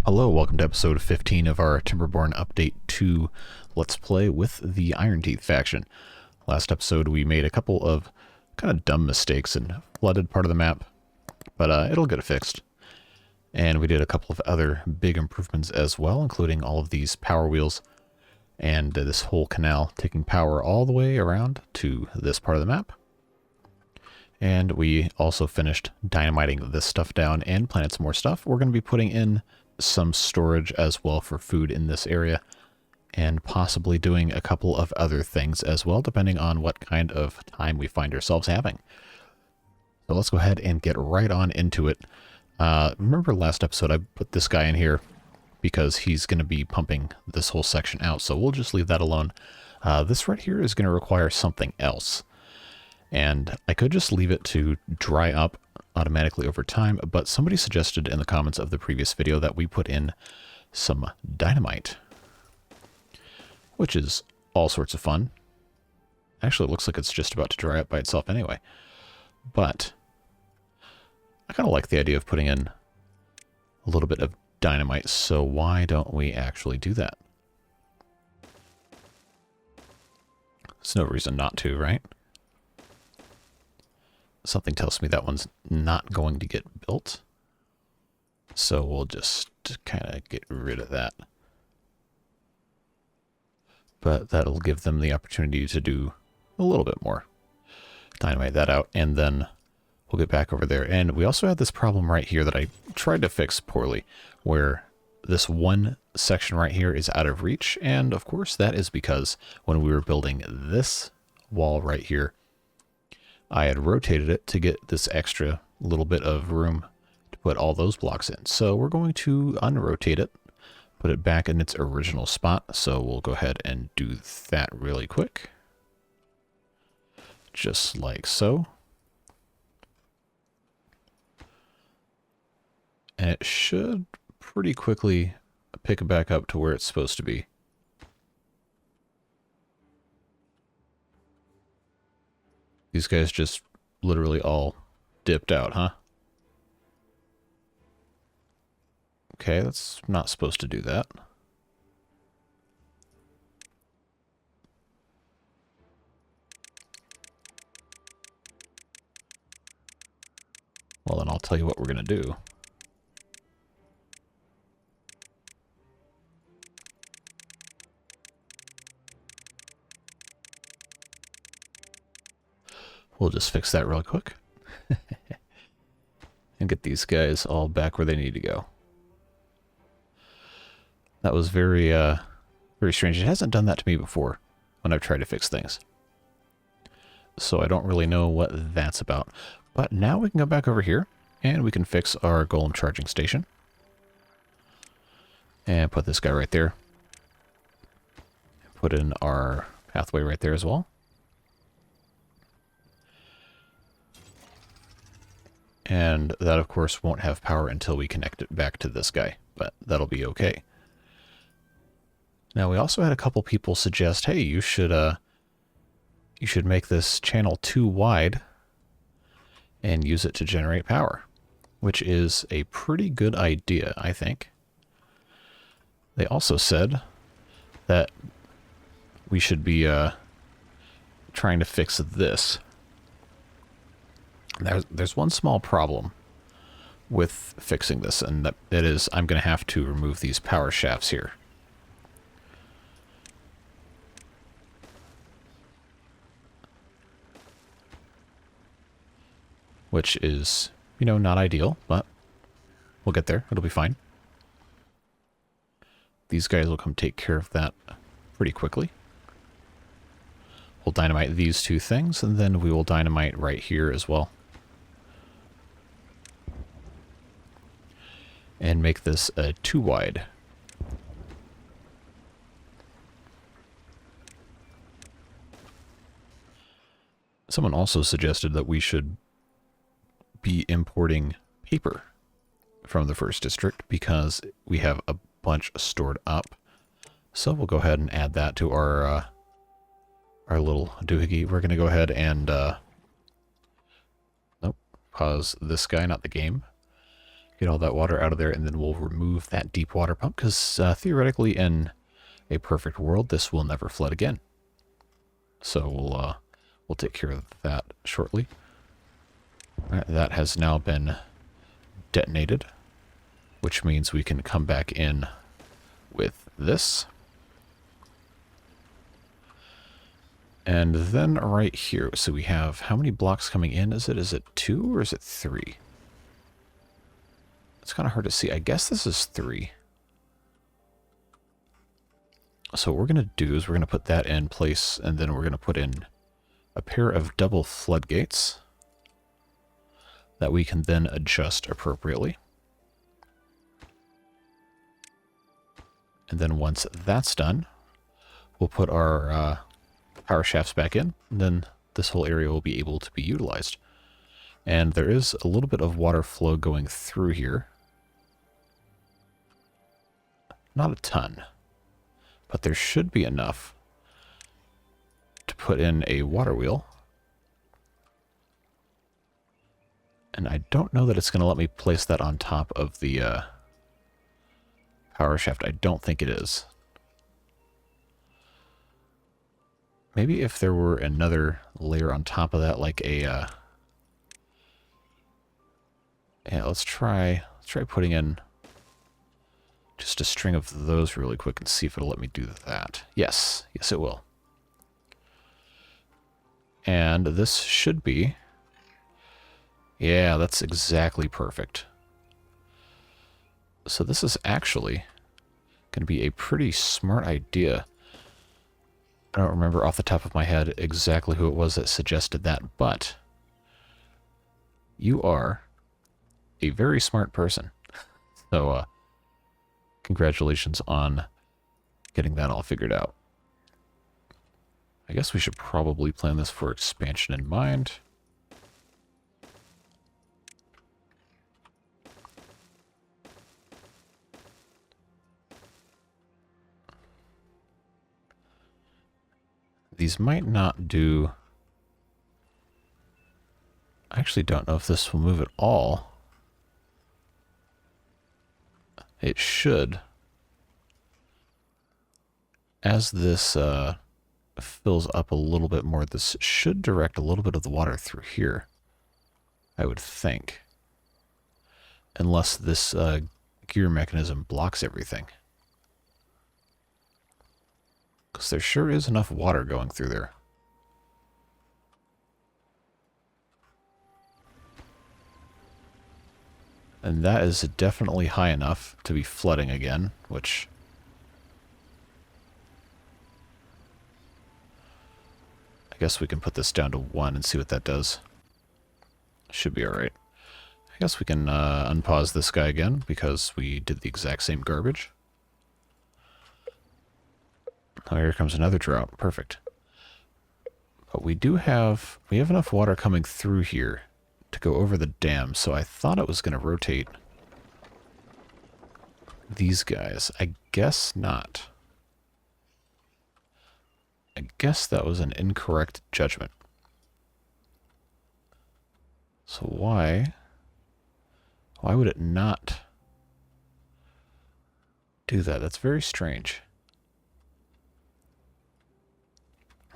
Hello, welcome to episode 15 of our Timberborn Update 2 Let's Play with the Iron Teeth faction. Last episode we made a couple of kind of dumb mistakes and flooded part of the map, but it'll get it fixed. And we did a couple of other big improvements as well, including all of these power wheels and this whole canal taking power all the way around to this part of the map. And we also finished dynamiting this stuff down and planted some more stuff. We're going to be putting in some storage as well for food in this area, and possibly doing a couple of other things as well, depending on what kind of time we find ourselves having. So let's go ahead and get right on into it. Remember last episode I put this guy in here because he's going to be pumping this whole section out, so we'll just leave that alone. This right here is going to require something else, and I could just leave it to dry up automatically over time, but somebody suggested in the comments of the previous video that we put in some dynamite, which is all sorts of fun. Actually, it looks like it's just about to dry up by itself anyway, but I kind of like the idea of putting in a little bit of dynamite, so why don't we actually do that? There's no reason not to, right? Something tells me that one's not going to get built, so we'll just kind of get rid of that. But that'll give them the opportunity to do a little bit more. Dynamite that out, and then we'll get back over there. And we also have this problem right here that I tried to fix poorly, where this one section right here is out of reach, and of course that is because when we were building this wall right here, I had rotated it to get this extra little bit of room to put all those blocks in. So we're going to unrotate it, put it back in its original spot. So we'll go ahead and do that really quick. Just like so. And it should pretty quickly pick it back up to where it's supposed to be. These guys just literally all dipped out, huh? Okay, that's not supposed to do that. Well, then I'll tell you what we're going to do. We'll just fix that real quick and get these guys all back where they need to go. That was very strange. It hasn't done that to me before when I've tried to fix things, so I don't really know what that's about. But now we can go back over here and we can fix our golem charging station and put this guy right there. Put in our pathway right there as well. And that, of course, won't have power until we connect it back to this guy, but that'll be okay. Now, we also had a couple people suggest, hey, you should make this channel too wide and use it to generate power, which is a pretty good idea, I think. They also said that we should be trying to fix this. There's one small problem with fixing this, and that is I'm going to have to remove these power shafts here. Which is, you know, not ideal, but we'll get there. It'll be fine. These guys will come take care of that pretty quickly. We'll dynamite these two things, and then we will dynamite right here as well. And make this too wide. Someone also suggested that we should be importing paper from the first district because we have a bunch stored up. So we'll go ahead and add that to our little doohickey. We're going to go ahead and pause this guy, not the game. Get all that water out of there, and then we'll remove that deep water pump, because theoretically in a perfect world, this will never flood again. So we'll take care of that shortly. All right, that has now been detonated, which means we can come back in with this. And then right here, so we have how many blocks coming in? Is it 2 or is it 3? It's kind of hard to see. I guess this is 3. So what we're going to do is we're going to put that in place, and then we're going to put in a pair of double floodgates that we can then adjust appropriately. And then once that's done, we'll put our power shafts back in, and then this whole area will be able to be utilized. And there is a little bit of water flow going through here. Not a ton, but there should be enough to put in a water wheel. And I don't know that it's going to let me place that on top of the power shaft. I don't think it is. Maybe if there were another layer on top of that, like a... yeah, let's try putting in just a string of those really quick and see if it'll let me do that. Yes, yes it will. And this should be... yeah, that's exactly perfect. So this is actually going to be a pretty smart idea. I don't remember off the top of my head exactly who it was that suggested that, but you are a very smart person. So, congratulations on getting that all figured out. I guess we should probably plan this for expansion in mind. These might not do... I actually don't know if this will move at all. It should. As this fills up a little bit more, this should direct a little bit of the water through here, I would think. Unless this gear mechanism blocks everything. Because there sure is enough water going through there. And that is definitely high enough to be flooding again, which... I guess we can put this down to 1 and see what that does. Should be alright. I guess we can unpause this guy again, because we did the exact same garbage. Oh, here comes another drought. Perfect. But we have enough water coming through here to go over the dam, so I thought it was going to rotate these guys. I guess not. I guess that was an incorrect judgment. So why would it not do that? That's very strange.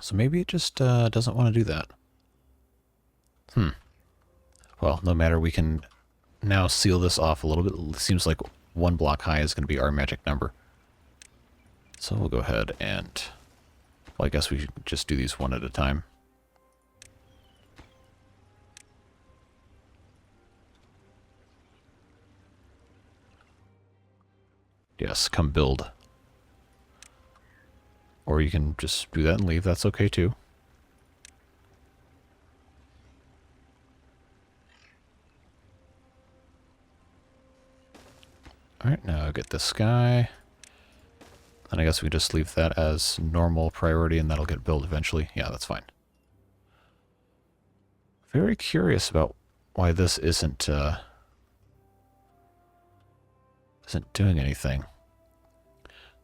So maybe it just doesn't want to do that. Well, no matter, we can now seal this off a little bit. It seems like 1 block high is going to be our magic number. So we'll go ahead and... well, I guess we should just do these one at a time. Yes, come build. Or you can just do that and leave. That's okay too. Alright, now get this guy. And I guess we just leave that as normal priority and that'll get built eventually. Yeah, that's fine. Very curious about why this isn't doing anything.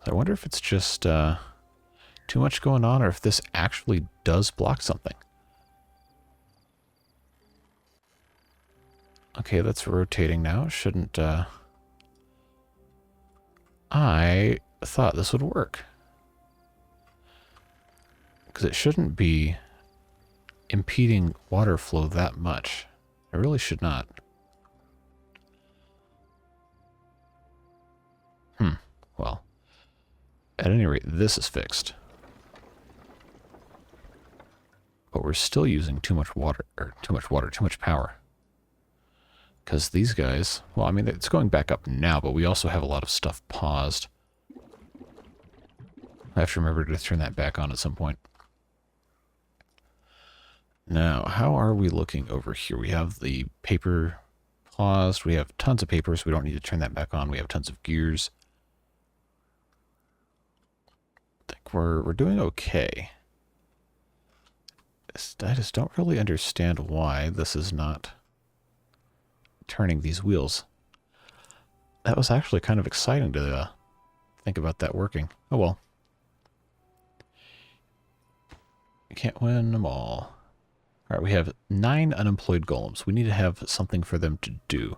I wonder if it's just too much going on, or if this actually does block something. Okay, that's rotating now. Shouldn't, I thought this would work. Because it shouldn't be impeding water flow that much. It really should not. Well, at any rate, this is fixed. But we're still using too much water, too much power. Because these guys, well, I mean, it's going back up now, but we also have a lot of stuff paused. I have to remember to turn that back on at some point. Now, how are we looking over here? We have the paper paused. We have tons of paper, so we don't need to turn that back on. We have tons of gears. I think we're doing okay. I just don't really understand why this is not turning these wheels. That was actually kind of exciting to think about that working. Oh well. We can't win them all. Alright, we have 9 unemployed golems. We need to have something for them to do.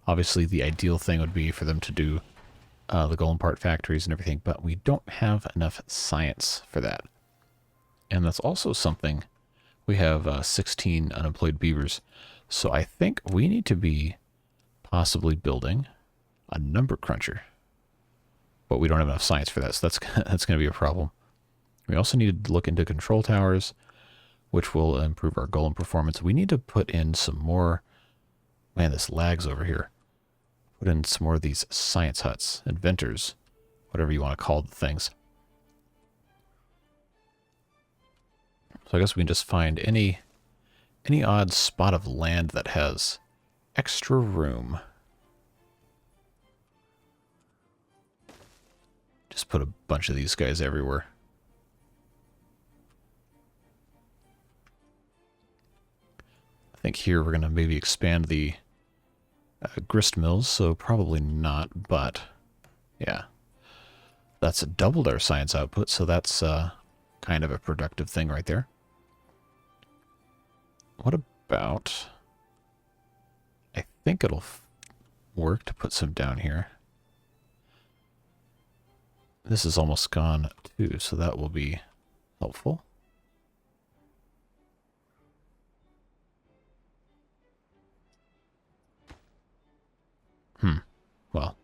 Obviously, the ideal thing would be for them to do the golem part factories and everything, but we don't have enough science for that. And that's also something. We have 16 unemployed beavers. So I think we need to be possibly building a number cruncher. But we don't have enough science for that, so that's going to be a problem. We also need to look into control towers, which will improve our golem performance. We need to put in some more... Man, this lags over here. Put in some more of these science huts, inventors, whatever you want to call the things. So I guess we can just find any odd spot of land that has extra room. Just put a bunch of these guys everywhere. I think here we're going to maybe expand the grist mills, so probably not, but yeah. That's doubled our science output, so that's kind of a productive thing right there. What about... I think it'll work to put some down here. This is almost gone too, so that will be helpful. Well,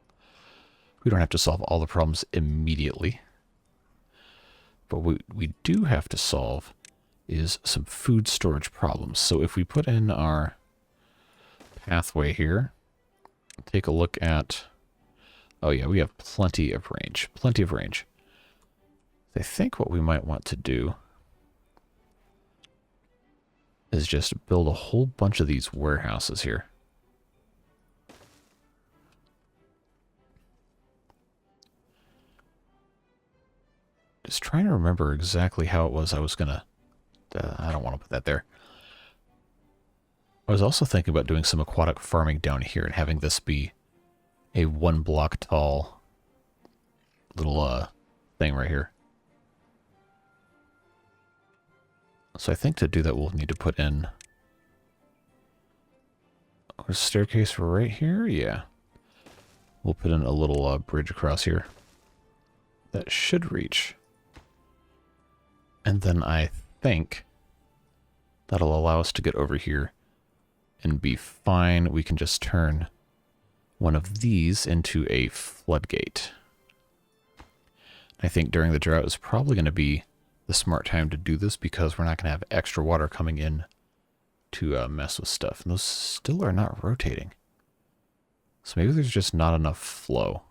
we don't have to solve all the problems immediately. But what we do have to solve is some food storage problems. So if we put in our pathway here, take a look at... Oh yeah, we have plenty of range. Plenty of range. I think what we might want to do is just build a whole bunch of these warehouses here. Just trying to remember exactly how it was I was going to... I don't want to put that there. I was also thinking about doing some aquatic farming down here and having this be a 1 block tall little thing right here. So I think to do that we'll need to put in a staircase right here. Yeah. We'll put in a little bridge across here. That should reach. And then I think that'll allow us to get over here and be fine. We can just turn one of these into a floodgate. I think during the drought is probably going to be the smart time to do this because we're not going to have extra water coming in to mess with stuff. And those still are not rotating. So maybe there's just not enough flow.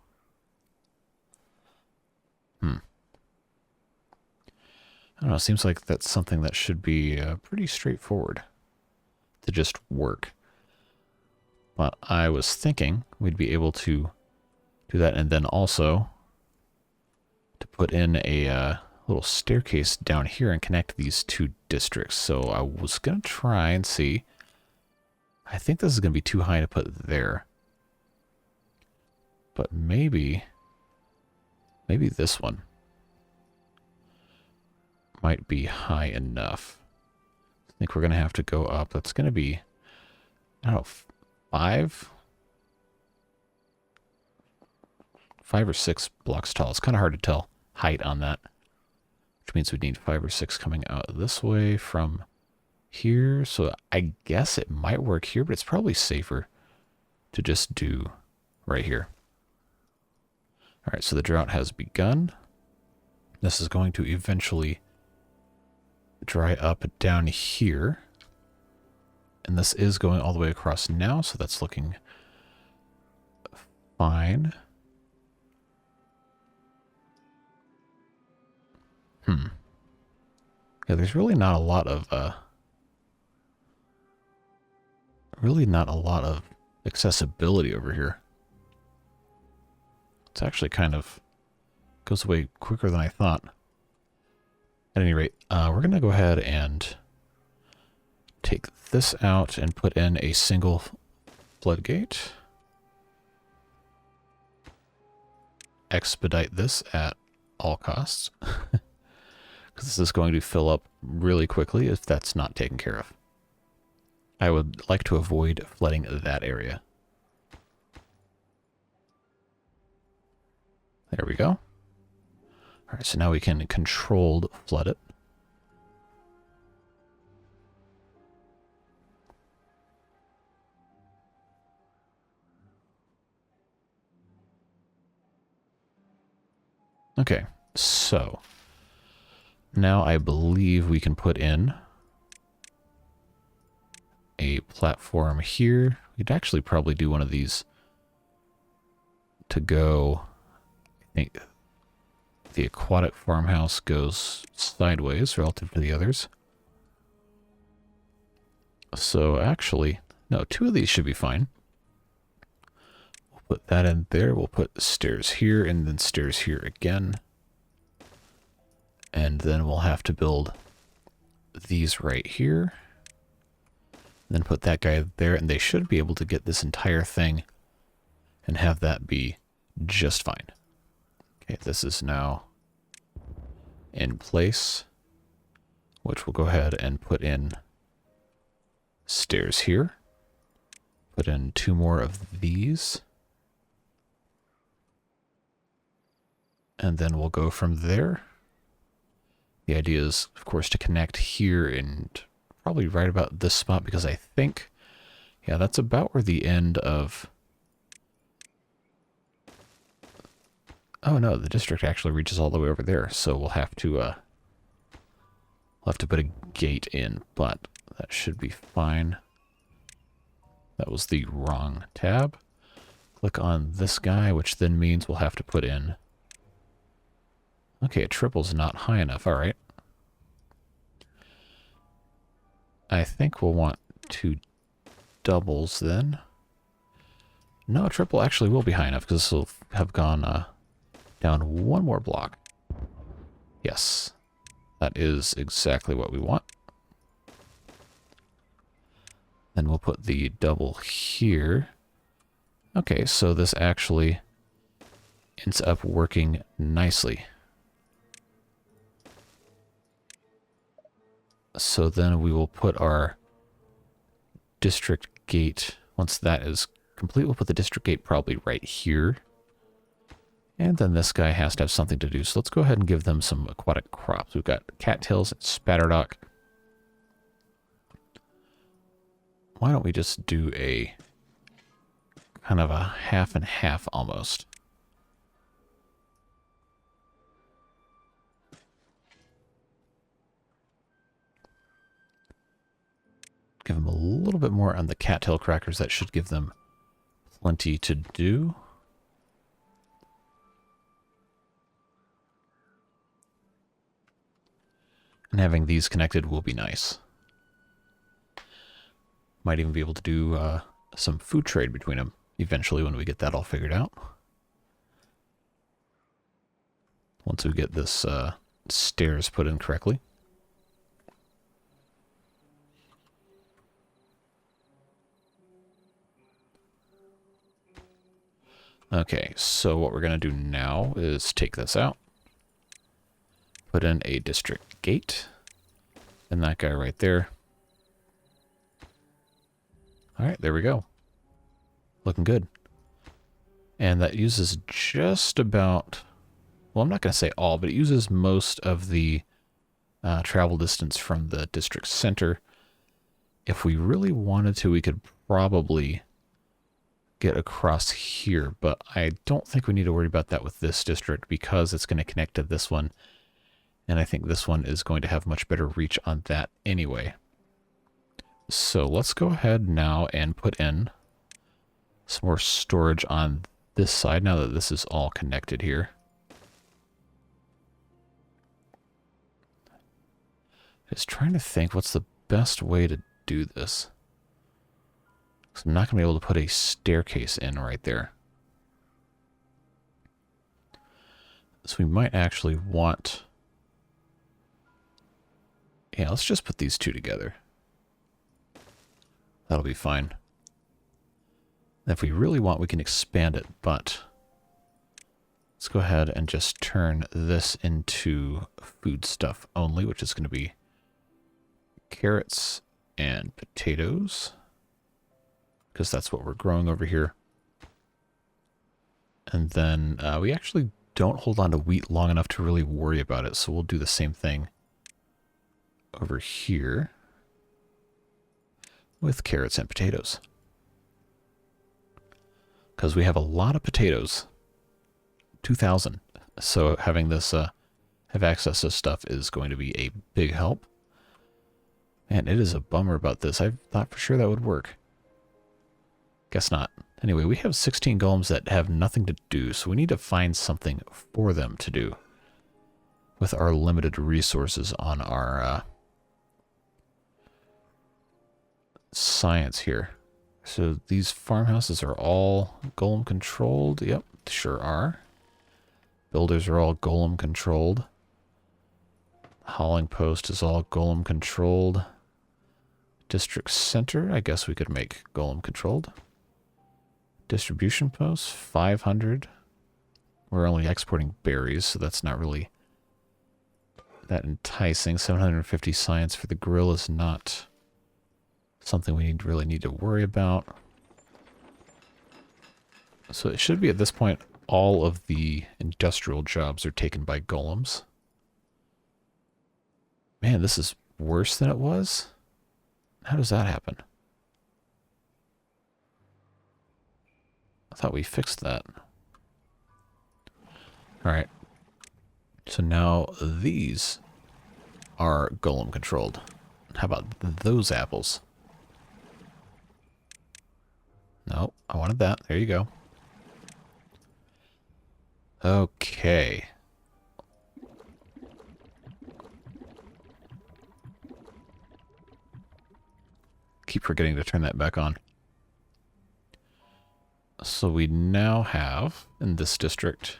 I don't know, it seems like that's something that should be pretty straightforward to just work. But I was thinking we'd be able to do that and then also to put in a little staircase down here and connect these 2 districts. So I was going to try and see. I think this is going to be too high to put there. But maybe this one might be high enough. I think we're going to have to go up. That's going to be, I don't know, 5 or 6 blocks tall. It's kind of hard to tell height on that, which means we need 5 or 6 coming out this way from here. So I guess it might work here, but it's probably safer to just do right here. All right, so the drought has begun. This is going to eventually dry up down here. And this is going all the way across now, so that's looking fine. Yeah, there's really not a lot of accessibility over here. It's actually kind of goes away quicker than I thought. At any rate, we're going to go ahead and take this out and put in a single floodgate. Expedite this at all costs. Because this is going to fill up really quickly if that's not taken care of. I would like to avoid flooding that area. There we go. All right, so now we can controlled flood it. Okay, so now I believe we can put in a platform here. We'd actually probably do one of these to go. I think the aquatic farmhouse goes sideways relative to the others. So actually, no, 2 of these should be fine. We'll put that in there. We'll put stairs here and then stairs here again. And then we'll have to build these right here. Then put that guy there, and they should be able to get this entire thing and have that be just fine. Okay, this is now in place, which we'll go ahead and put in stairs here. Put in 2 more of these. And then we'll go from there. The idea is, of course, to connect here and probably right about this spot, because I think, yeah, that's about where the end of... Oh no, the district actually reaches all the way over there, so we'll have to put a gate in, but that should be fine. That was the wrong tab. Click on this guy, which then means we'll have to put in... Okay, a triple's not high enough. All right. I think we'll want 2 doubles then. No, a triple actually will be high enough because this will have gone down 1 more block. Yes, that is exactly what we want. Then we'll put the double here. Okay, so this actually ends up working nicely. So then we will put our district gate, once that is complete, we'll put the district gate probably right here. And then this guy has to have something to do. So let's go ahead and give them some aquatic crops. We've got cattails and spatterdock. Why don't we just do a kind of a half and half almost? Give them a little bit more on the cattail crackers. That should give them plenty to do. And having these connected will be nice. Might even be able to do some food trade between them eventually when we get that all figured out. Once we get this stairs put in correctly. Okay, so what we're going to do now is take this out. Put in a district gate. And that guy right there. Alright, there we go. Looking good. And that uses just about, well, I'm not going to say all, but it uses most of the travel distance from the district center. If we really wanted to, we could probably get across here, but I don't think we need to worry about that with this district because it's going to connect to this one, and I think this one is going to have much better reach on that anyway. So let's go ahead now and put in some more storage on this side now that this is all connected here. Just trying to think what's the best way to do this. So I'm not going to be able to put a staircase in right there. So we might actually want... Yeah, let's just put these two together. That'll be fine. If we really want, we can expand it, but let's go ahead and just turn this into food stuff only, which is going to be carrots and potatoes, because that's what we're growing over here. And then we actually don't hold on to wheat long enough to really worry about it, so we'll do the same thing over here with carrots and potatoes. Because we have a lot of potatoes. 2,000. So having this have access to stuff is going to be a big help. Man, it is a bummer about this. I thought for sure that would work. Guess not. Anyway, we have 16 golems that have nothing to do, so we need to find something for them to do with our limited resources on our science here. So these farmhouses are all golem controlled. Yep, sure are. Builders are all golem controlled. Hauling post is all golem controlled. District center, I guess we could make golem controlled. Distribution post, 500. We're only exporting berries, so that's not really that enticing. 750 science for the grill is not something we really need to worry about. So it should be at this point all of the industrial jobs are taken by golems. Man, this is worse than it was? How does that happen? I thought we fixed that. Alright. So now these are golem controlled. How about those apples? No, I wanted that. There you go. Okay. Keep forgetting to turn that back on. So we now have, in this district,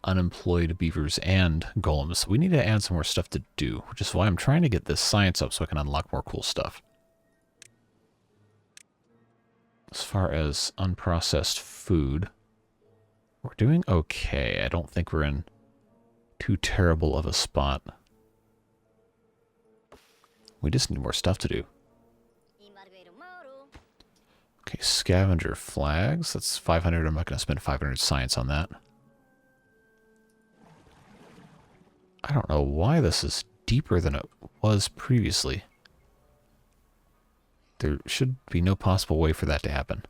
unemployed beavers and golems. So we need to add some more stuff to do, which is why I'm trying to get this science up so I can unlock more cool stuff. As far as unprocessed food, we're doing okay. I don't think we're in too terrible of a spot. We just need more stuff to do. Okay, scavenger flags. That's 500. I'm not going to spend 500 science on that. I don't know why this is deeper than it was previously. There should be no possible way for that to happen.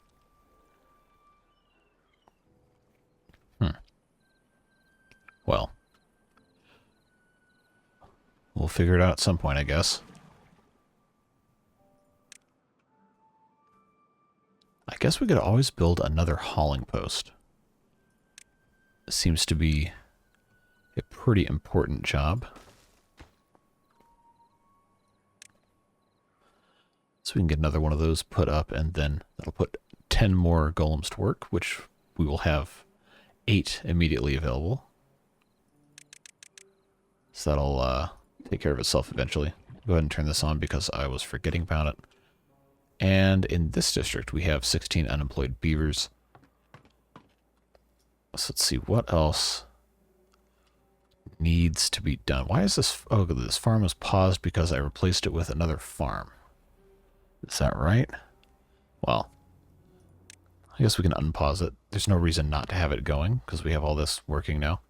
Well, we'll figure it out at some point, I guess. I guess we could always build another hauling post. It seems to be a pretty important job. So we can get another one of those put up, and then that'll put 10 more golems to work, which we will have 8 immediately available. So that'll take care of itself eventually. Go ahead and turn this on because I was forgetting about it. And in this district, we have 16 unemployed beavers. So let's see, what else needs to be done? Why is this... Oh, this farm was paused because I replaced it with another farm. Is that right? Well, I guess we can unpause it. There's no reason not to have it going, because we have all this working now.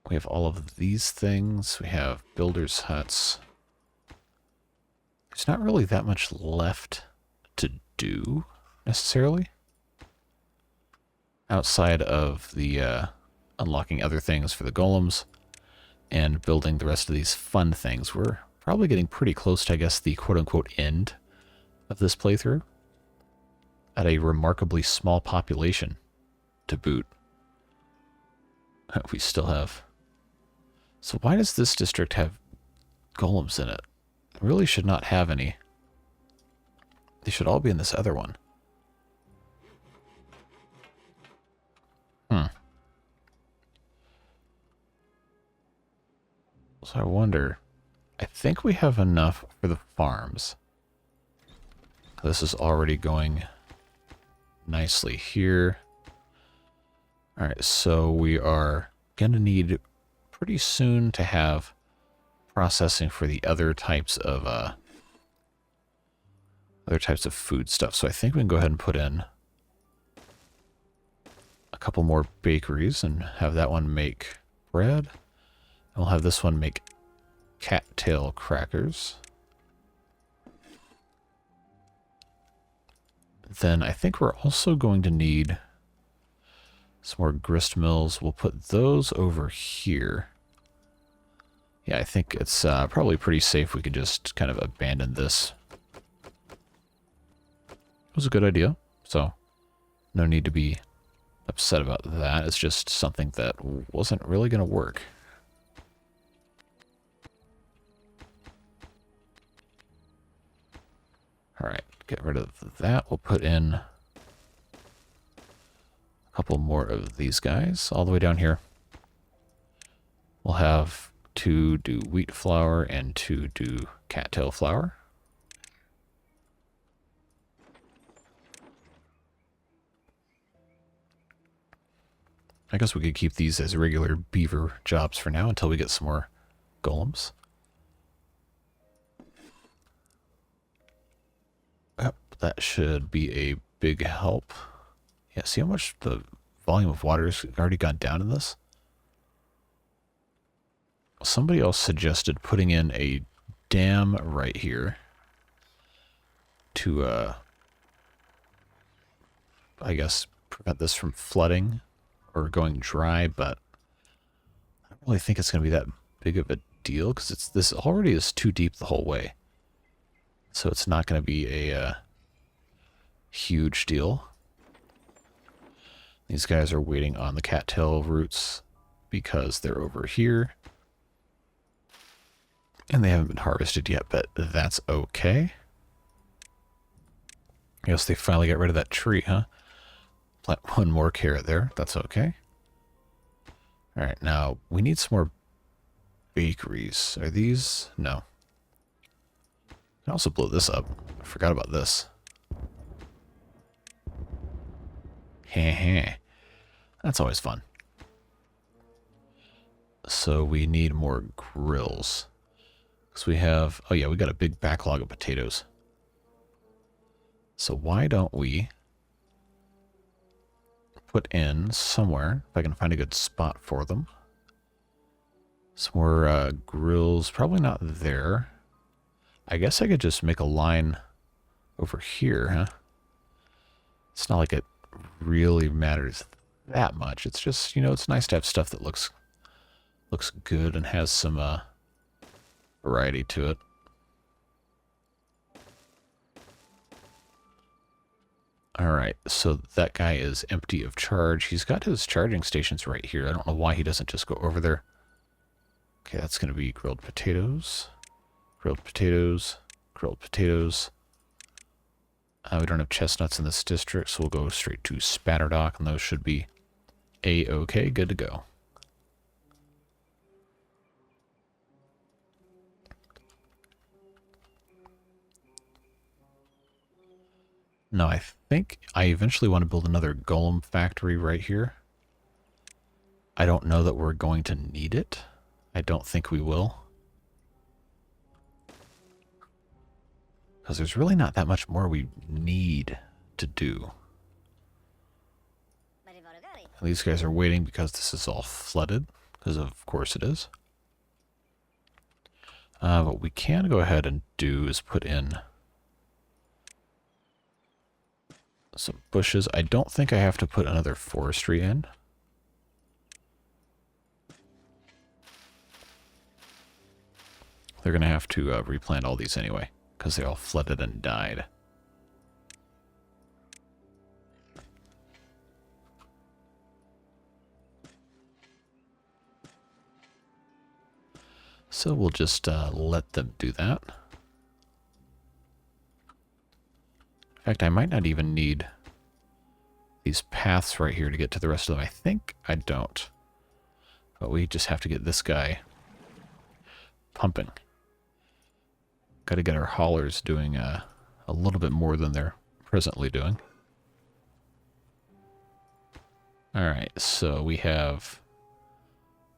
We have all of these things. We have builders' huts. There's not really that much left to do, necessarily. Outside of the unlocking other things for the golems and building the rest of these fun things. We're probably getting pretty close to, I guess, the quote-unquote end of this playthrough. At a remarkably small population to boot. We still have... So why does this district have golems in it? It really should not have any. They should all be in this other one. So I wonder... I think we have enough for the farms. This is already going nicely here. Alright, so we are going to need pretty soon to have processing for the other types of food stuff. So I think we can go ahead and put in a couple more bakeries and have that one make bread. And we'll have this one make cattail crackers. Then I think we're also going to need some more grist mills. We'll put those over here. Yeah, I think it's probably pretty safe. We could just kind of abandon this. It was a good idea, so no need to be upset about that. It's just something that wasn't really going to work. Alright, get rid of that. We'll put in a couple more of these guys all the way down here. We'll have 2 do wheat flour and 2 do cattail flour. I guess we could keep these as regular beaver jobs for now until we get some more golems. Yep, that should be a big help. Yeah, see how much the volume of water has already gone down in this? Somebody else suggested putting in a dam right here to, I guess, prevent this from flooding or going dry, but I don't really think it's going to be that big of a deal because this already is too deep the whole way. So it's not going to be a huge deal. These guys are waiting on the cattail roots because they're over here. And they haven't been harvested yet, but that's okay. I guess they finally got rid of that tree, huh? Plant one more carrot there. That's okay. Alright, now we need some more bakeries. Are these? No. I can also blow this up. I forgot about this. Heh. That's always fun. So we need more grills. Because we have... Oh yeah, we got a big backlog of potatoes. So why don't we put in somewhere, if I can find a good spot for them, some more grills. Probably not there. I guess I could just make a line over here, huh? It's not like it really matters that much. It's just, you know, it's nice to have stuff that looks good and has some variety to it. Alright, so that guy is empty of charge. He's got his charging stations right here. I don't know why he doesn't just go over there. Okay, that's going to be grilled potatoes. Grilled potatoes. Grilled potatoes. We don't have chestnuts in this district, so we'll go straight to Spatterdock, and those should be A-okay, good to go. Now, I think I eventually want to build another golem factory right here. I don't know that we're going to need it. I don't think we will. Because there's really not that much more we need to do. These guys are waiting because this is all flooded, because of course it is. What we can go ahead and do is put in some bushes. I don't think I have to put another forestry in. They're going to have to replant all these anyway, because they all flooded and died. So we'll just let them do that. In fact, I might not even need these paths right here to get to the rest of them. I think I don't. But we just have to get this guy pumping. Got to get our haulers doing a little bit more than they're presently doing. Alright, so we have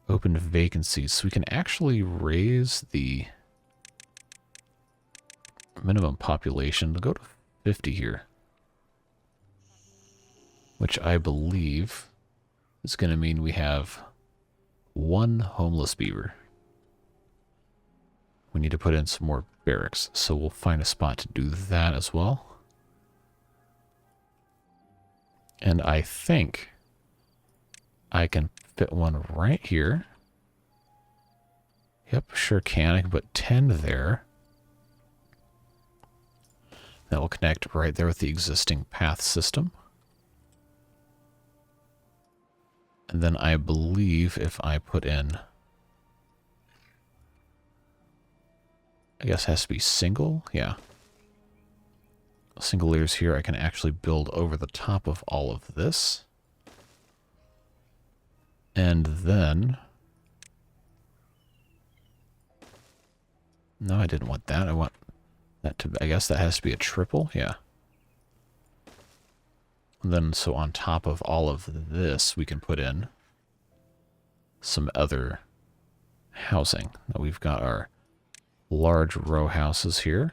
open vacancies. So we can actually raise the minimum population to go to 50 here. Which I believe is going to mean we have one homeless beaver. We need to put in some more barracks, so we'll find a spot to do that as well. And I think I can fit one right here. Yep, sure can. I can put 10 there. That will connect right there with the existing path system. And then I believe if I put in, I guess it has to be single, yeah. Single layers here, I can actually build over the top of all of this. And then, no, I didn't want that. I want that to, I guess that has to be a triple, yeah. And then, so on top of all of this, we can put in some other housing. Now we've got our large row houses here.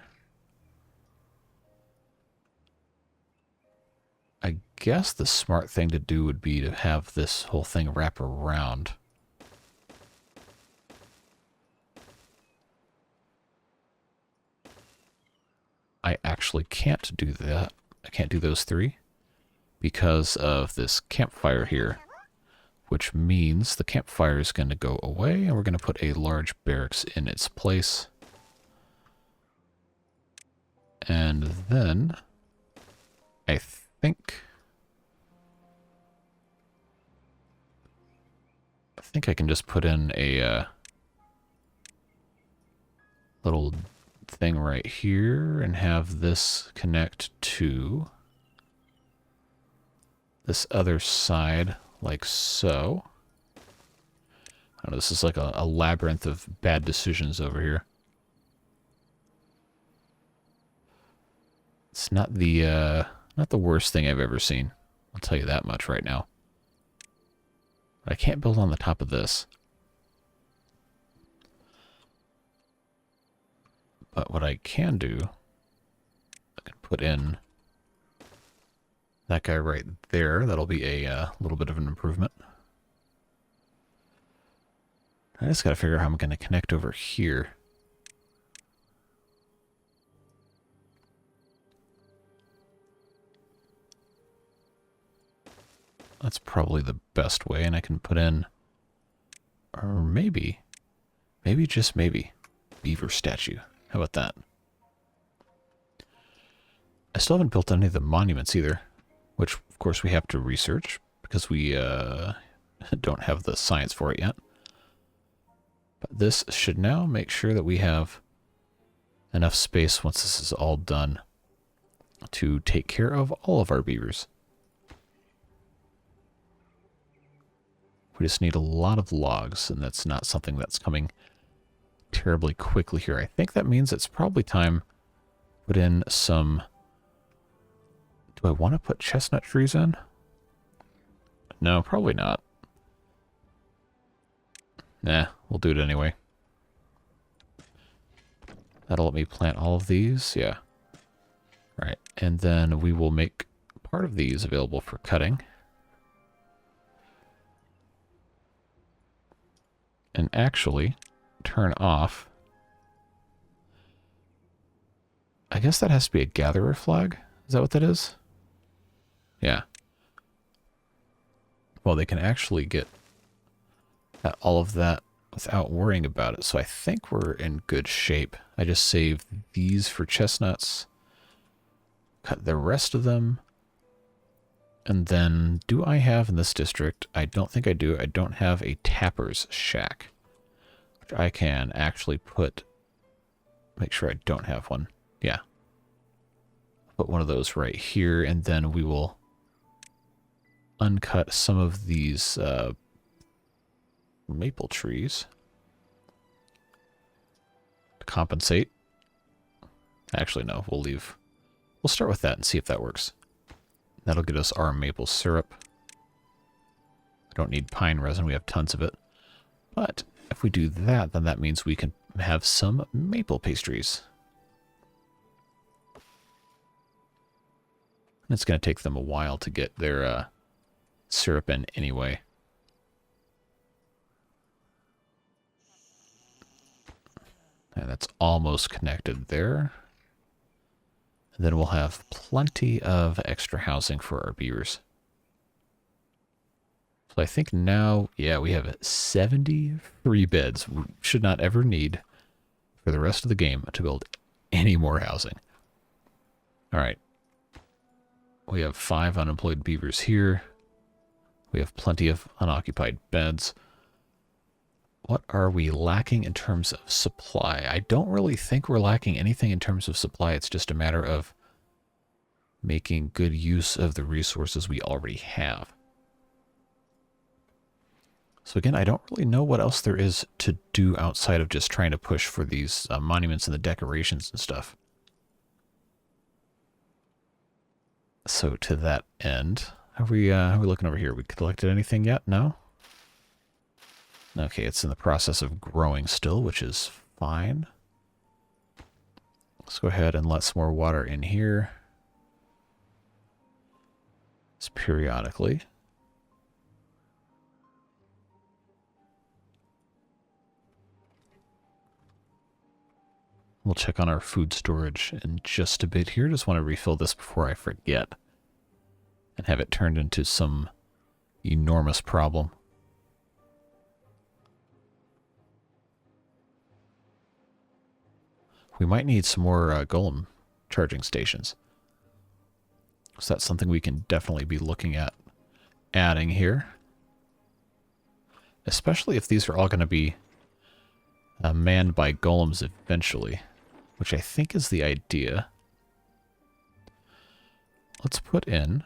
I guess the smart thing to do would be to have this whole thing wrap around. I actually can't do that. I can't do those three because of this campfire here, which means the campfire is going to go away and we're going to put a large barracks in its place. And then I think I can just put in a little thing right here and have this connect to this other side like so. I don't know, this is like a labyrinth of bad decisions over here. It's not the worst thing I've ever seen. I'll tell you that much right now. But I can't build on the top of this. But what I can do, I can put in that guy right there. That'll be a little bit of an improvement. I just got to figure out how I'm going to connect over here. That's probably the best way, and I can put in, or maybe just maybe, beaver statue. How about that? I still haven't built any of the monuments either, which of course we have to research because we don't have the science for it yet. But this should now make sure that we have enough space once this is all done to take care of all of our beavers. We just need a lot of logs, and that's not something that's coming terribly quickly here. I think that means it's probably time to put in some... Do I want to put chestnut trees in? No, probably not. Nah, we'll do it anyway. That'll let me plant all of these, yeah. Right, and then we will make part of these available for cutting. And actually turn off. I guess that has to be a gatherer flag. Is that what that is? Yeah. Well, they can actually get at all of that without worrying about it. So I think we're in good shape. I just saved these for chestnuts. Cut the rest of them. And then, do I have in this district? I don't think I do. I don't have a tapper's shack, which I can actually put. Make sure I don't have one. Yeah. Put one of those right here, and then we will uncut some of these maple trees to compensate. Actually, no, we'll leave. We'll start with that and see if that works. That'll get us our maple syrup. I don't need pine resin, we have tons of it. But if we do that, then that means we can have some maple pastries. And it's going to take them a while to get their syrup in anyway. And that's almost connected there. And then we'll have plenty of extra housing for our beavers. So I think now, yeah, we have 73 beds. We should not ever need for the rest of the game to build any more housing. All right. We have 5 unemployed beavers here. We have plenty of unoccupied beds. What are we lacking in terms of supply? I don't really think we're lacking anything in terms of supply. It's just a matter of making good use of the resources we already have. So again, I don't really know what else there is to do outside of just trying to push for these monuments and the decorations and stuff. So to that end, how are we looking over here? We collected anything yet? No? Okay, it's in the process of growing still, which is fine. Let's go ahead and let some more water in here. Just periodically. We'll check on our food storage in just a bit here. Just want to refill this before I forget and have it turned into some enormous problem. We might need some more golem charging stations. So that's something we can definitely be looking at adding here. Especially if these are all going to be manned by golems eventually, which I think is the idea. Let's put in,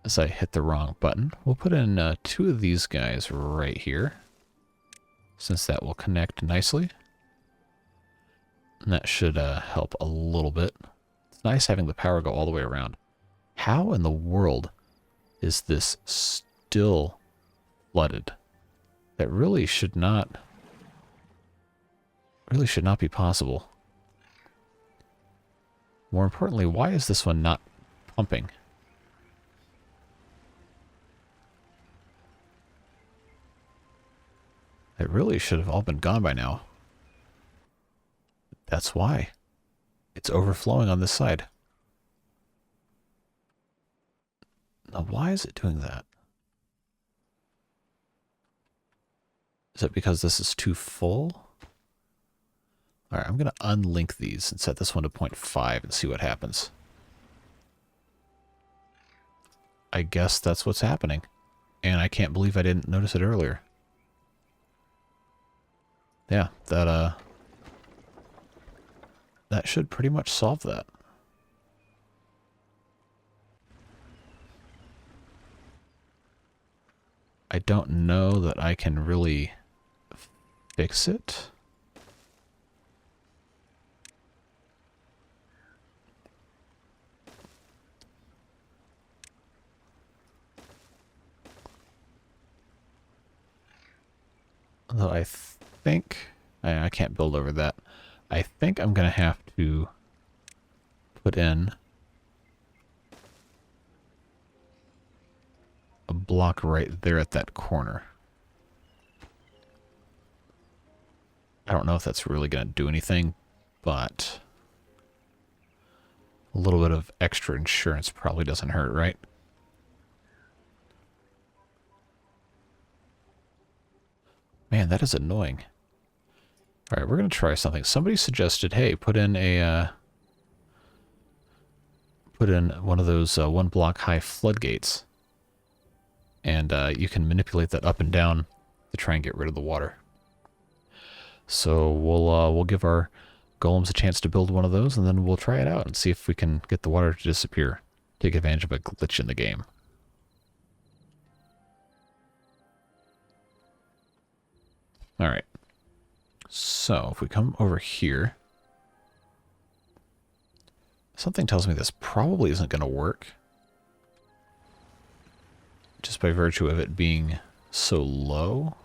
as I hit the wrong button, we'll put in 2 of these guys right here, since that will connect nicely. And that should help a little bit. It's nice having the power go all the way around. How in the world is this still flooded? That really should not be possible. More importantly, why is this one not pumping? It really should have all been gone by now. That's why. It's overflowing on this side. Now, why is it doing that? Is it because this is too full? Alright, I'm going to unlink these and set this one to 0.5 and see what happens. I guess that's what's happening. And I can't believe I didn't notice it earlier. Yeah, that should pretty much solve that. I don't know that I can really fix it. Although I think I can't build over that. I think I'm going to have to put in a block right there at that corner. I don't know if that's really going to do anything, but a little bit of extra insurance probably doesn't hurt, right? Man, that is annoying. All right, we're going to try something. Somebody suggested, hey, put in one of those one block high floodgates, and you can manipulate that up and down to try and get rid of the water. So we'll give our golems a chance to build one of those, and then we'll try it out and see if we can get the water to disappear. Take advantage of a glitch in the game. All right. So if we come over here, something tells me this probably isn't going to work, just by virtue of it being so low.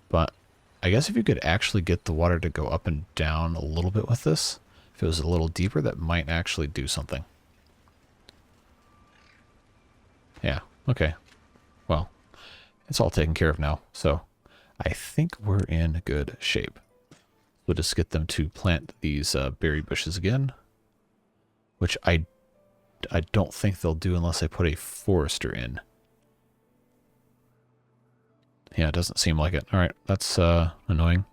But I guess if you could actually get the water to go up and down a little bit with this, if it was a little deeper, that might actually do something. Yeah, okay. Well, it's all taken care of now, so I think we're in good shape. We'll just get them to plant these berry bushes again, which I don't think they'll do unless I put a forester in. Yeah, it doesn't seem like it. All right, that's annoying.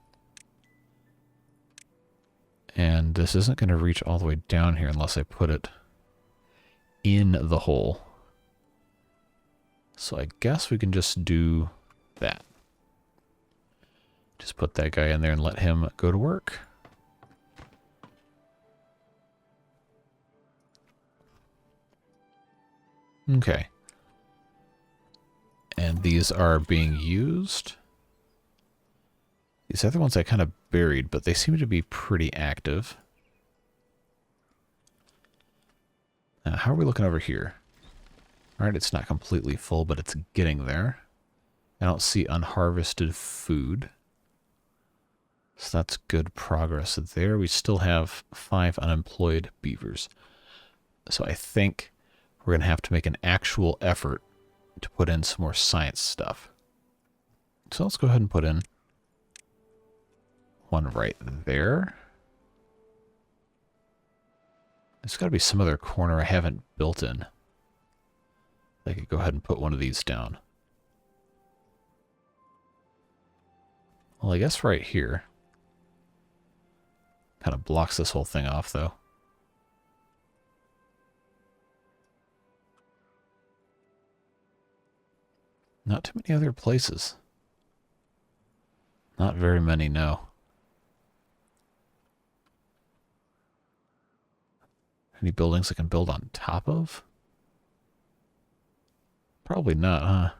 And this isn't going to reach all the way down here unless I put it in the hole. So I guess we can just do that. Just put that guy in there and let him go to work. Okay. And these are being used. These other ones I kind of buried, but they seem to be pretty active. Now, how are we looking over here? Alright, it's not completely full, but it's getting there. I don't see unharvested food. So that's good progress there. We still have 5 unemployed beavers. So I think we're going to have to make an actual effort to put in some more science stuff. So let's go ahead and put in one right there. There's got to be some other corner I haven't built in. I could go ahead and put one of these down. Well, I guess right here. Kind of blocks this whole thing off, though. Not too many other places. Not very many, no. Any buildings I can build on top of? Probably not, huh?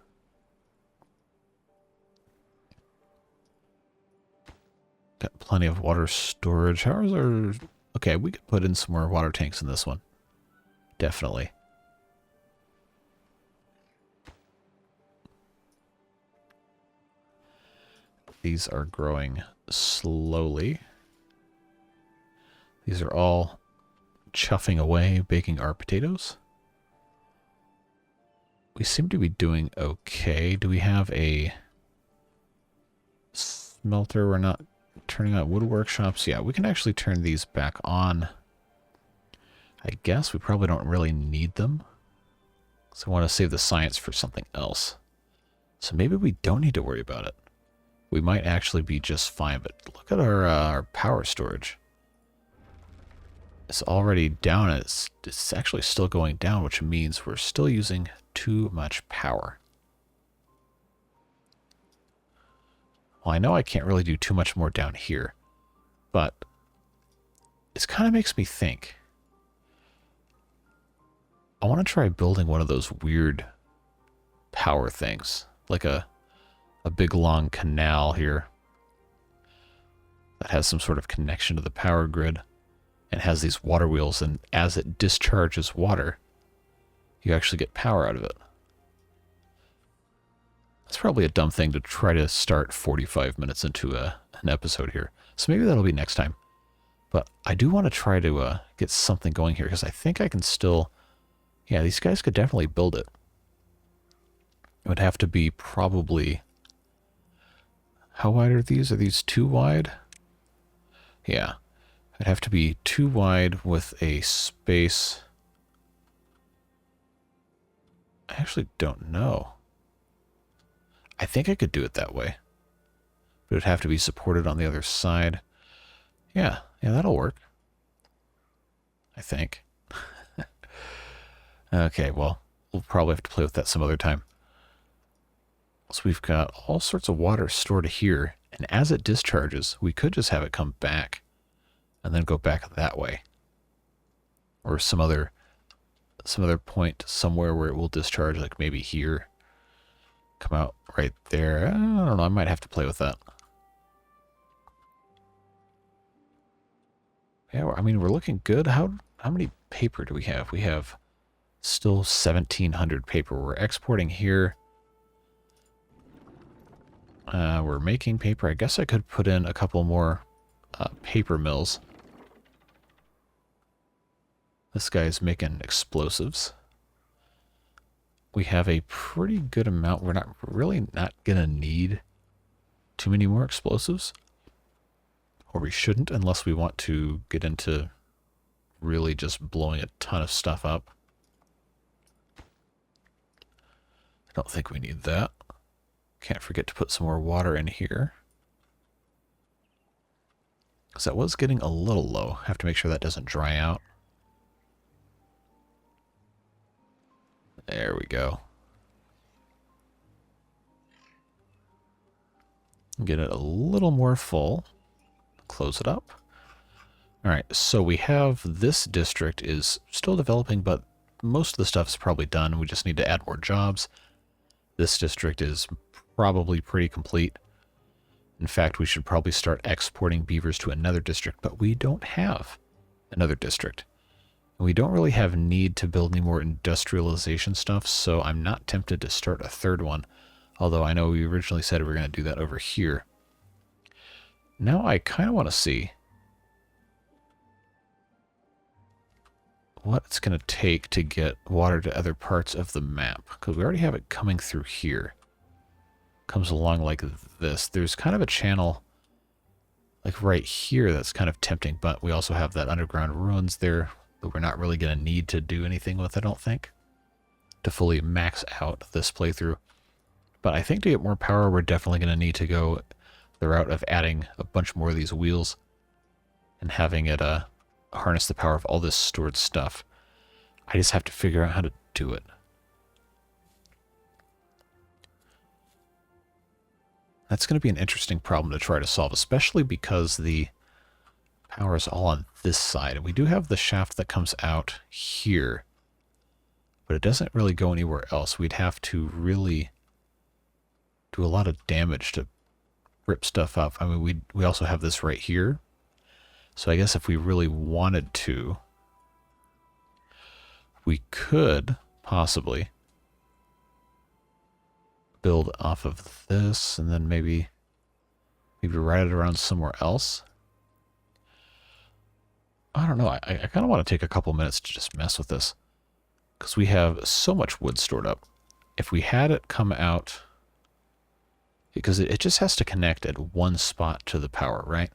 Got plenty of water storage. How is our... Okay, we could put in some more water tanks in this one. Definitely. These are growing slowly. These are all chuffing away, baking our potatoes. We seem to be doing okay. Do we have a smelter? We're not turning on wood workshops. Yeah, we can actually turn these back on. I guess we probably don't really need them. So I want to save the science for something else. So maybe we don't need to worry about it. We might actually be just fine, but look at our power storage. It's already down. It's actually still going down, which means we're still using too much power. Well, I know I can't really do too much more down here, but it kind of makes me think. I want to try building one of those weird power things, like a big long canal here that has some sort of connection to the power grid and has these water wheels, and as it discharges water, you actually get power out of it. That's probably a dumb thing to try to start 45 minutes into an episode here. So maybe that'll be next time. But I do want to try to get something going here, because I think I can still... Yeah, these guys could definitely build it. It would have to be probably... How wide are these? Are these too wide? Yeah. It'd have to be too wide with a space... I actually don't know. I think I could do it that way. But it would have to be supported on the other side. Yeah, that'll work. I think. Okay, well, we'll probably have to play with that some other time. So we've got all sorts of water stored here, and as it discharges, we could just have it come back and then go back that way. Or some other point somewhere where it will discharge, like maybe here. Come out right there. I don't know, I might have to play with that. Yeah, I mean, we're looking good. How many paper do we have? We have still 1,700 paper. We're exporting here. We're making paper. I guess I could put in a couple more paper mills. This guy's making explosives. We have a pretty good amount. We're really not going to need too many more explosives. Or we shouldn't, unless we want to get into really just blowing a ton of stuff up. I don't think we need that. Can't forget to put some more water in here. Because that was getting a little low. Have to make sure that doesn't dry out. There we go. Get it a little more full. Close it up. Alright, so we have this district is still developing, but most of the stuff's probably done. We just need to add more jobs. This district is probably pretty complete. In fact, we should probably start exporting beavers to another district, but we don't have another district. And we don't really have need to build any more industrialization stuff, so I'm not tempted to start a third one, although I know we originally said we were going to do that over here. Now I kind of want to see what it's going to take to get water to other parts of the map, because we already have it coming through here. Comes along like this. There's kind of a channel like right here that's kind of tempting, but we also have that underground ruins there that we're not really going to need to do anything with, I don't think, to fully max out this playthrough. But I think to get more power, we're definitely going to need to go the route of adding a bunch more of these wheels and having it harness the power of all this stored stuff. I just have to figure out how to do it. That's going to be an interesting problem to try to solve, especially because the power is all on this side. And we do have the shaft that comes out here, but it doesn't really go anywhere else. We'd have to really do a lot of damage to rip stuff up. I mean, we also have this right here. So I guess if we really wanted to, we could possibly build off of this and then maybe ride it around somewhere else. I don't know. I kind of want to take a couple minutes to just mess with this, because we have so much wood stored up. If we had it come out, because it just has to connect at one spot to the power, right?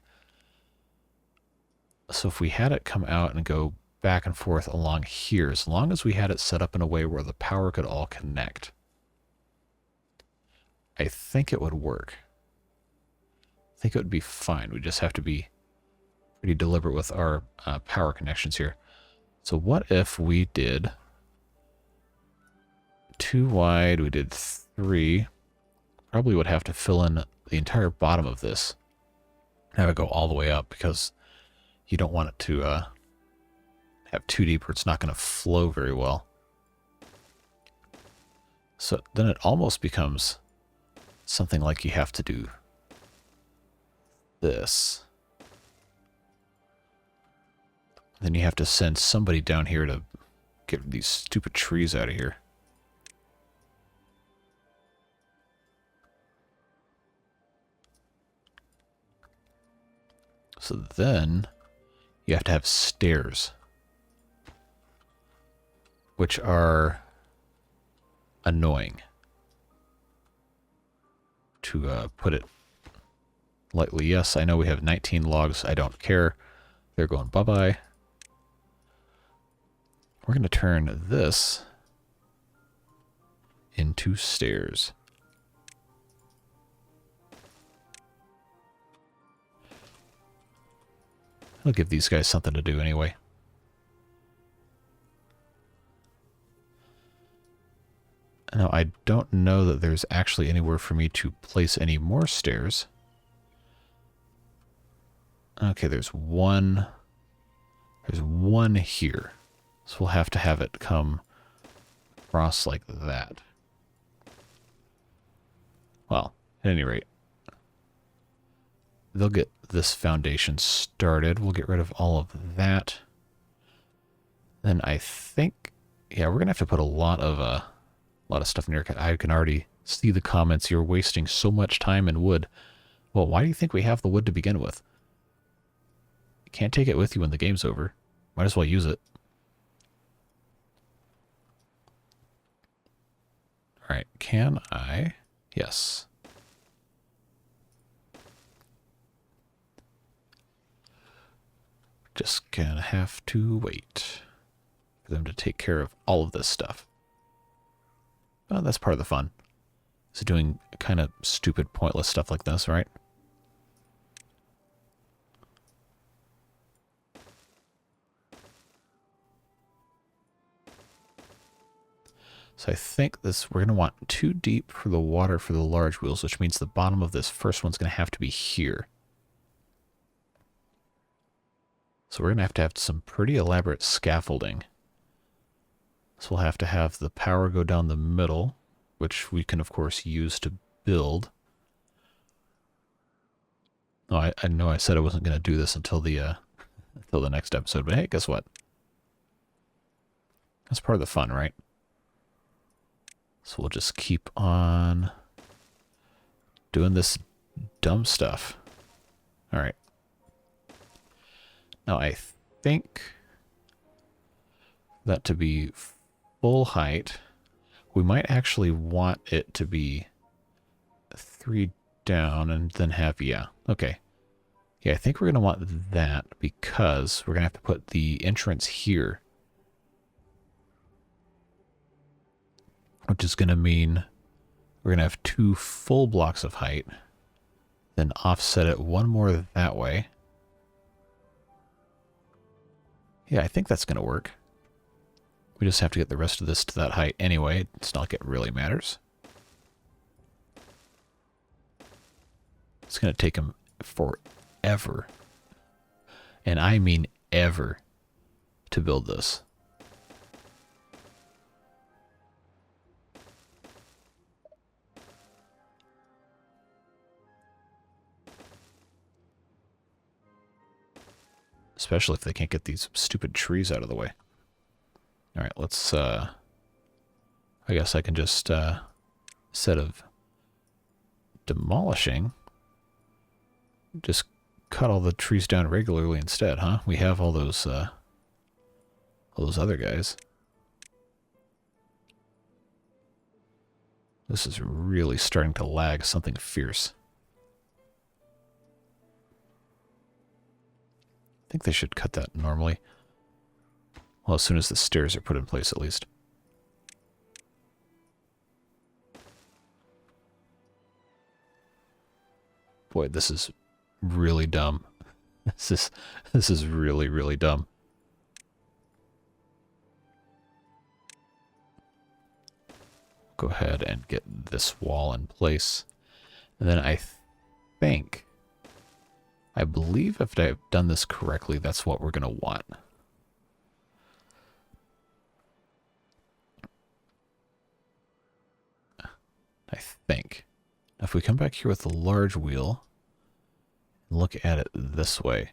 So if we had it come out and go back and forth along here, as long as we had it set up in a way where the power could all connect, I think it would work. I think it would be fine. We just have to be pretty deliberate with our power connections here. So what if we did 2 wide, we did 3. Probably would have to fill in the entire bottom of this. Have it go all the way up, because you don't want it to have too deep where it's not going to flow very well. So then it almost becomes something like you have to do this. Then you have to send somebody down here to get these stupid trees out of here. So then you have to have stairs, which are annoying, to put it lightly. Yes, I know we have 19 logs. I don't care. They're going bye-bye. We're going to turn this into stairs. I'll give these guys something to do anyway. Now, I don't know that there's actually anywhere for me to place any more stairs. Okay, there's one. There's one here. So we'll have to have it come across like that. Well, at any rate, they'll get this foundation started. We'll get rid of all of that. Then I think, yeah, we're gonna have to put a lot of stuff in here. I can already see the comments. You're wasting so much time and wood. Well, why do you think we have the wood to begin with? You can't take it with you when the game's over. Might as well use it. All right, can I? Yes. Just gonna have to wait for them to take care of all of this stuff. Well, that's part of the fun. Is doing kind of stupid, pointless stuff like this, right? So I think this, we're going to want 2 deep for the water for the large wheels, which means the bottom of this first one's going to have to be here. So we're going to have some pretty elaborate scaffolding. So we'll have to have the power go down the middle, which we can, of course, use to build. Oh, I know I said I wasn't going to do this until the next episode, but hey, guess what? That's part of the fun, right? So we'll just keep on doing this dumb stuff. All right. Now I think that to be full height, we might actually want it to be 3 down and then have, yeah, okay. Yeah, I think we're going to want that because we're going to have to put the entrance here. Which is going to mean we're going to have 2 full blocks of height, then offset it 1 more that way. Yeah, I think that's going to work. We just have to get the rest of this to that height anyway. It's not like it really matters. It's going to take them forever, and I mean ever, to build this. Especially if they can't get these stupid trees out of the way. All right, let's, I guess I can just, instead of demolishing, just cut all the trees down regularly instead, huh? We have all those other guys. This is really starting to lag something fierce. I think they should cut that normally. Well, as soon as the stairs are put in place, at least. Boy, this is really dumb. This is really, really dumb. Go ahead and get this wall in place. And then I believe if I've done this correctly, that's what we're going to want. I think. If we come back here with the large wheel and look at it this way,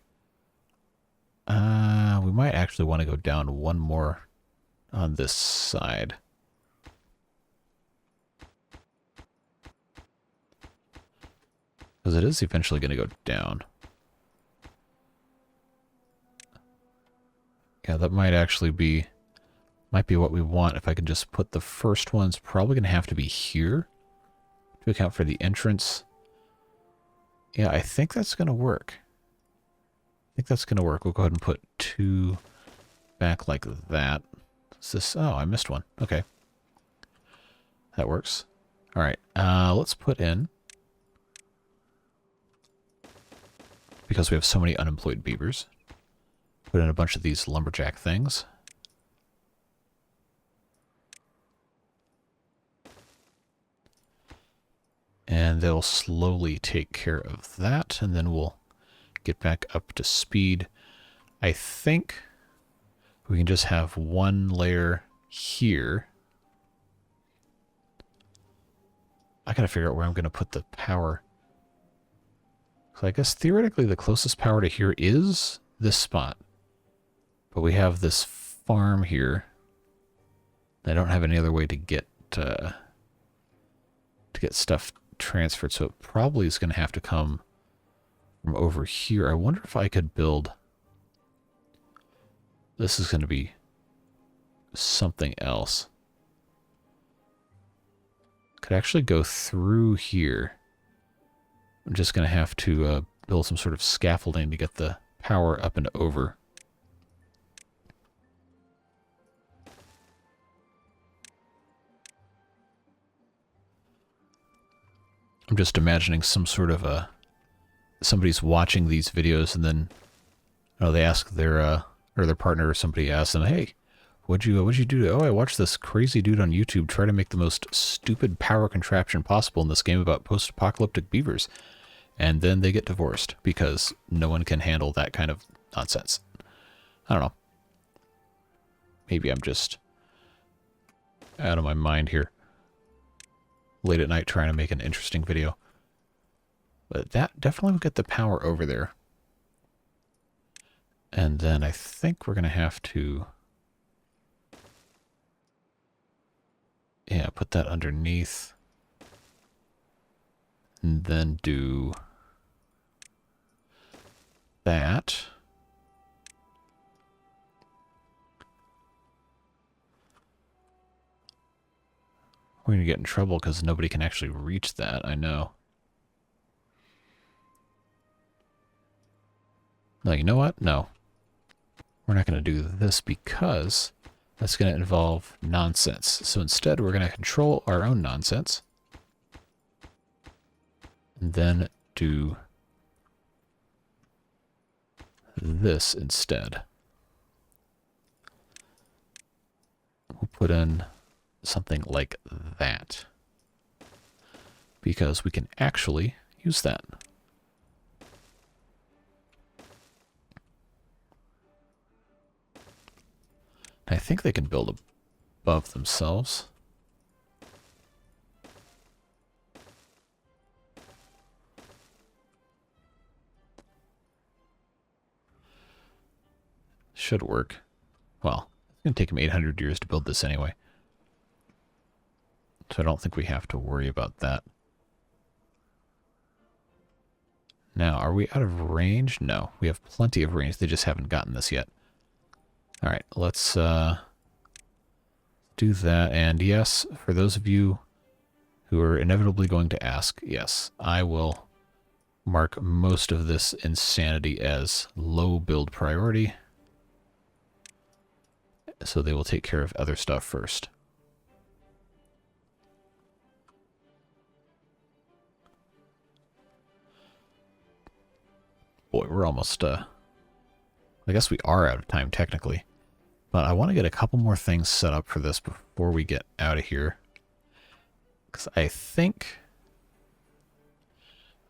we might actually want to go down 1 more on this side. Because it is eventually going to go down. Yeah, that might actually be, might be what we want. If I could just put the first one's probably going to have to be here to account for the entrance. Yeah, I think that's going to work. I think that's going to work. We'll go ahead and put 2 back like that. Is this, oh, I missed one. Okay. That works. All right, let's put in, because we have so many unemployed beavers, put in a bunch of these lumberjack things. And they'll slowly take care of that, and then we'll get back up to speed. I think we can just have one layer here. I gotta figure out where I'm gonna put the power. So I guess theoretically the closest power to here is this spot. But we have this farm here. I don't have any other way to get stuff transferred, so it probably is going to have to come from over here. I wonder if I could build... This is going to be something else. Could actually go through here. I'm just going to have to build some sort of scaffolding to get the power up and over. I'm just imagining some sort of a... Somebody's watching these videos and then they ask their or their partner or somebody asks them, "Hey, what'd you do?" "Oh, I watched this crazy dude on YouTube try to make the most stupid power contraption possible in this game about post-apocalyptic beavers." And then they get divorced because no one can handle that kind of nonsense. I don't know. Maybe I'm just out of my mind here. Late at night trying to make an interesting video. But that definitely will get the power over there. And then I think we're going to have to... Yeah, put that underneath. And then do that. We're going to get in trouble because nobody can actually reach that, I know. No, you know what? No. We're not going to do this because that's going to involve nonsense. So instead, we're going to control our own nonsense. And then do this instead. We'll put in something like that, because we can actually use that. I think they can build above themselves. Should work. Well, it's going to take them 800 years to build this anyway. So I don't think we have to worry about that. Now, are we out of range? No, we have plenty of range. They just haven't gotten this yet. All right, let's do that. And yes, for those of you who are inevitably going to ask, yes, I will mark most of this insanity as low build priority. So they will take care of other stuff first. Boy, we're almost, I guess we are out of time technically. But I want to get a couple more things set up for this before we get out of here. Because I think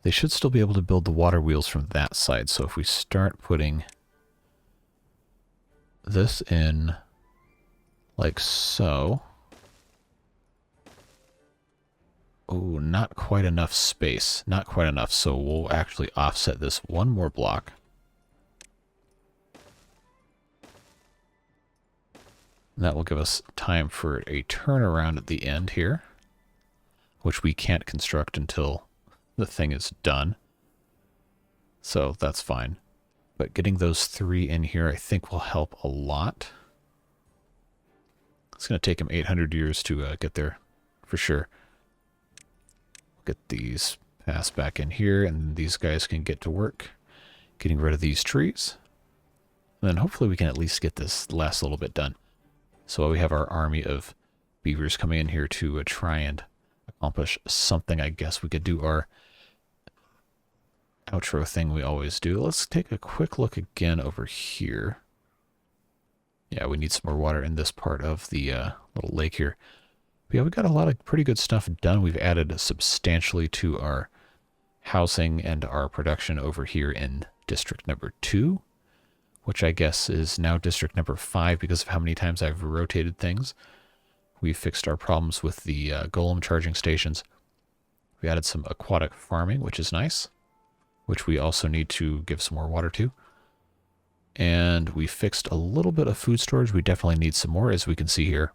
they should still be able to build the water wheels from that side. So if we start putting this in like so. Oh, not quite enough space. Not quite enough. So we'll actually offset this one more block. And that will give us time for a turnaround at the end here, which we can't construct until the thing is done. So that's fine. But getting those 3 in here, I think, will help a lot. It's going to take him 800 years to get there, for sure. Get these passed back in here, and these guys can get to work getting rid of these trees. And then hopefully we can at least get this last little bit done. So we have our army of beavers coming in here to try and accomplish something. I guess we could do our outro thing we always do. Let's take a quick look again over here. Yeah, we need some more water in this part of the little lake here. But yeah, we got a lot of pretty good stuff done. We've added substantially to our housing and our production over here in district number 2, which I guess is now district number 5 because of how many times I've rotated things. We fixed our problems with the golem charging stations. We added some aquatic farming, which is nice, which we also need to give some more water to. And we fixed a little bit of food storage. We definitely need some more, as we can see here.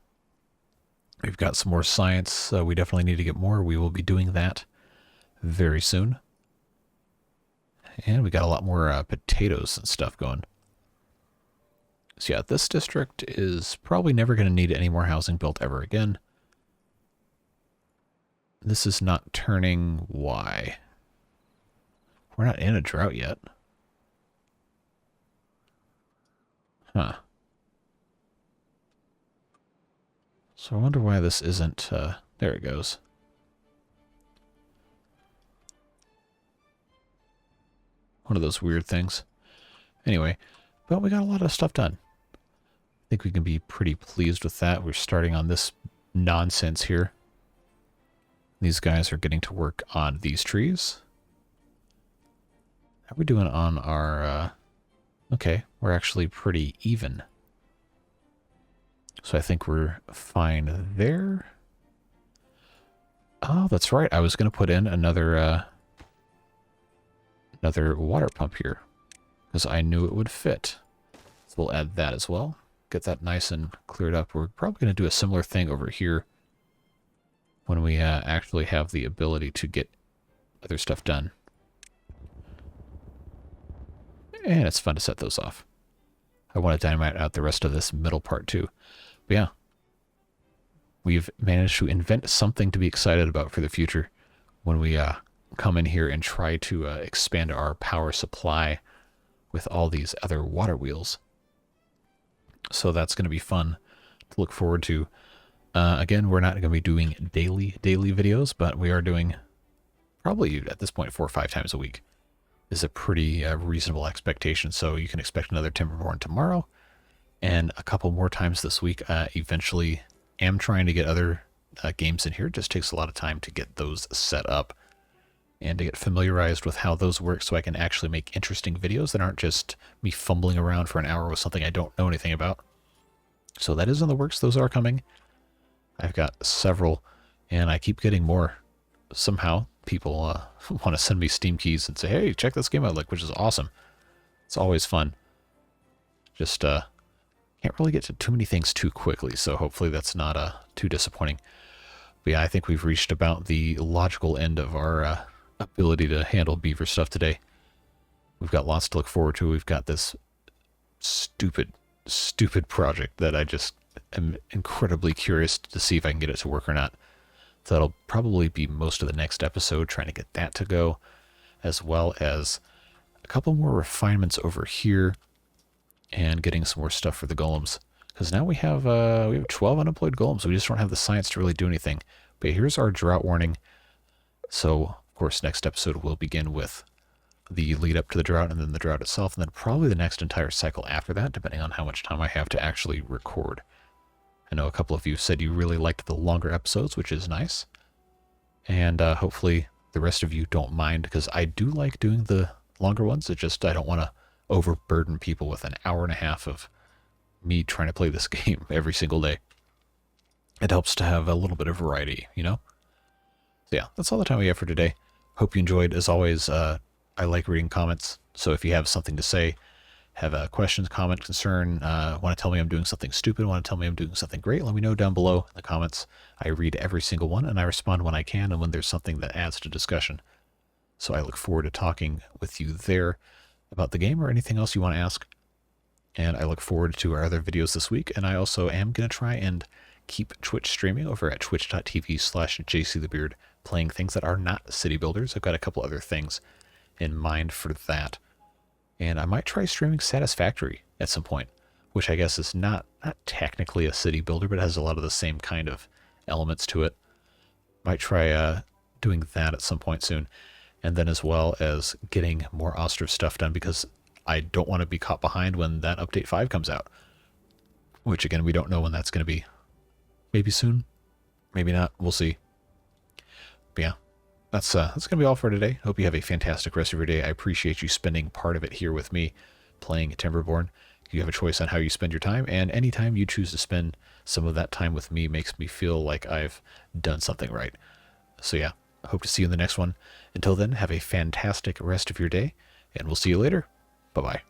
We've got some more science. We definitely need to get more. We will be doing that very soon. And we got a lot more potatoes and stuff going. So yeah, this district is probably never going to need any more housing built ever again. This is not turning. Why? We're not in a drought yet. Huh. So I wonder why this isn't, there it goes. One of those weird things. Anyway, but we got a lot of stuff done. I think we can be pretty pleased with that. We're starting on this nonsense here. These guys are getting to work on these trees. How are we doing on our, okay, we're actually pretty even. So I think we're fine there. Oh, that's right. I was going to put in another water pump here because I knew it would fit. So we'll add that as well. Get that nice and cleared up. We're probably going to do a similar thing over here when we actually have the ability to get other stuff done. And it's fun to set those off. I want to dynamite out the rest of this middle part too. But yeah, we've managed to invent something to be excited about for the future when we come in here and try to expand our power supply with all these other water wheels. So that's going to be fun to look forward to. Again, we're not going to be doing daily videos, but we are doing probably at this point 4 or 5 times a week is a pretty reasonable expectation. So you can expect another Timberborn tomorrow and a couple more times this week. Eventually am trying to get other games in here. It just takes a lot of time to get those set up and to get familiarized with how those work so I can actually make interesting videos that aren't just me fumbling around for an hour with something I don't know anything about. So that is in the works. Those are coming. I've got several, and I keep getting more. Somehow, people want to send me Steam keys and say, hey, check this game out, like, which is awesome. It's always fun. Just can't really get to too many things too quickly, so hopefully that's not too disappointing. But yeah, I think we've reached about the logical end of our ability to handle beaver stuff today. We've got lots to look forward to. We've got this stupid project that I just am incredibly curious to see if I can get it to work or not. So that'll probably be most of the next episode, trying to get that to go, as well as a couple more refinements over here and getting some more stuff for the golems. Because now we have 12 unemployed golems. We just don't have the science to really do anything. But here's our drought warning. So, of course, next episode will begin with the lead up to the drought and then the drought itself, and then probably the next entire cycle after that, depending on how much time I have to actually record. I know a couple of you said you really liked the longer episodes, which is nice. And hopefully the rest of you don't mind, because I do like doing the longer ones. It's just I don't want to overburden people with an hour and a half of me trying to play this game every single day. It helps to have a little bit of variety, you know? So yeah, that's all the time we have for today. Hope you enjoyed. As always, I like reading comments, so if you have something to say, have a question, comment, concern, want to tell me I'm doing something stupid, want to tell me I'm doing something great, let me know down below in the comments. I read every single one, and I respond when I can and when there's something that adds to discussion. So I look forward to talking with you there. about the game or anything else you want to ask. And I look forward to our other videos this week. And I also am going to try and keep Twitch streaming over at twitch.tv/jcthebeard, playing things that are not city builders. I've got a couple other things in mind for that. And I might try streaming Satisfactory at some point, which I guess is not technically a city builder, but has a lot of the same kind of elements to it. Might try doing that at some point soon. And then as well as getting more Ostrich stuff done, because I don't want to be caught behind when that update 5 comes out. Which again, we don't know when that's going to be. Maybe soon, maybe not, we'll see. But yeah, that's going to be all for today. Hope you have a fantastic rest of your day. I appreciate you spending part of it here with me playing Timberborn. You have a choice on how you spend your time, and anytime you choose to spend some of that time with me makes me feel like I've done something right. So yeah, hope to see you in the next one. Until then, have a fantastic rest of your day, and we'll see you later. Bye-bye.